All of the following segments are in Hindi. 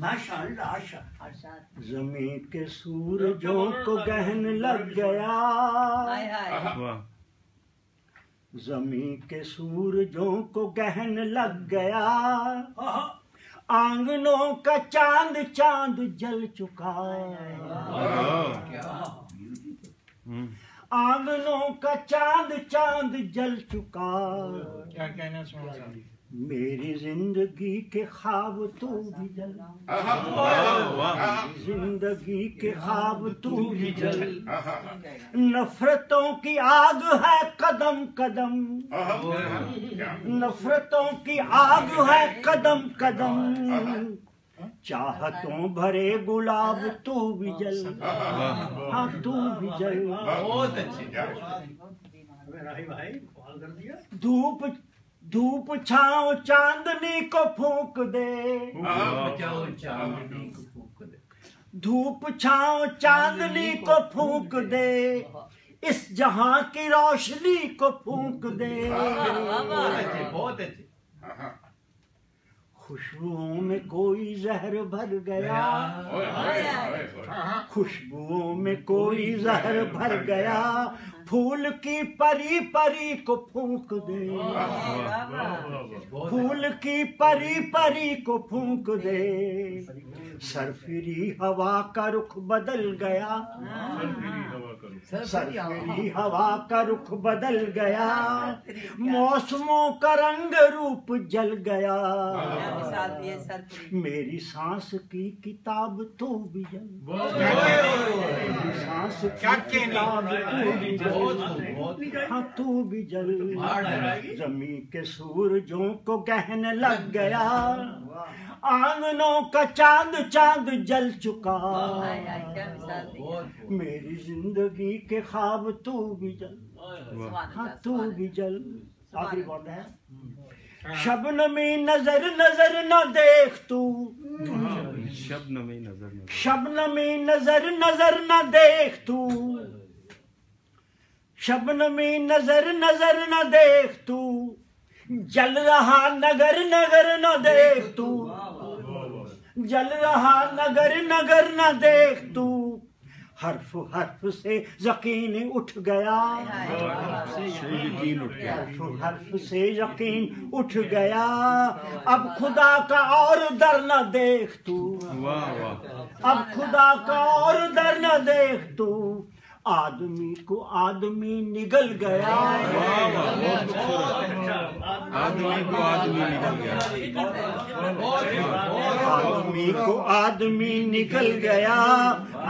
माशाअल्लाह। ज़मीं के सूरजों को गहन लग गया, ज़मीं के सूरजों को गहन लग गया, आंगनों का चांद चांद जल चुका, आंगनों का चांद चांद जल चुका। क्या कहना सुना? मेरी जिंदगी के ख्वाब तू भी जल, जिंदगी के ख्वाब तू भी जल। नफरतों की आग है कदम कदम, नफरतों की आग है कदम कदम। चाहतों भरे गुलाब तू भी जल, हाँ तू भी जल। बहुत अच्छी। धूप धूप छाओ चांदनी को फूंक दे, धूप छाओ चांदनी को फूंक दे, इस जहां की रोशनी को फूंक दे। बहुत अच्छे। खुशबुओं में कोई जहर भर गया, खुशबुओं में कोई जहर भर गया, फूल की परी परी को फूंक दे, फूल की परी परी को फूंक दे। सरफिरी हवा का रुख बदल गया, सरफिरी हवा का रुख बदल गया, मौसमों का रंग रूप जल गया। मेरी सांस की किताब तू भी जल, मेरी सांस की किताब तू भी जल, हाँ तू भी जल। जमीन के सूरजों को गहन लग गया, आंगनों का चांद चांद जल चुका। मेरी जिंदगी के ख्वाब तू भी जल, हाँ तू भी जल। आखिरी बात है, शबनमी नजर नजर न देख तू, शबनमी नजर नजर न देख तू, शबनमी नजर नजर न देख तू, जल रहा नगर नगर न देख तू, जल रहा नगर नगर न देख तू। हर्फ हर्फ से यकीन उठ गया, हर्फ से यकीन उठ गया, अब खुदा का और दर न देख तू, अब खुदा का और दर न देख तू। आदमी को आदमी निगल गया, आदमी को आदमी निकल गया, आदमी को आदमी निकल गया,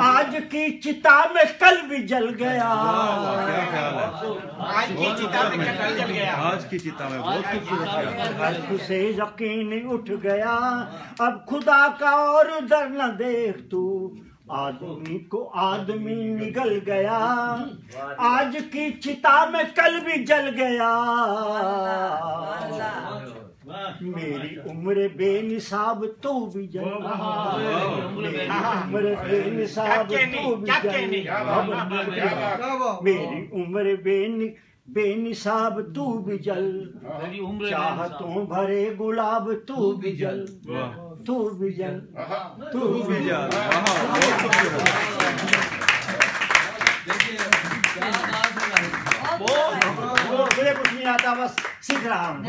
आज की चिता में कल भी जल गया, आज की चिता में कल जल गया, आज की चिता में बहुत खूबसूरत। हल्क से यकीन उठ गया, अब खुदा का और दर न देख तू। आदमी को आदमी निगल गया, आज की चिता में कल भी जल गया। मेरी उम्र बेनिसाब तू भी जल, मेरी उम्र बेनिसाब तू भी जल, मेरी उम्र बेनिसाब तू भी जल। चाहतों भरे गुलाब तू भी जल, तू भी जल, तू भी जल। मुझे कुछ नहीं आता, बस सीख रहा हूँ।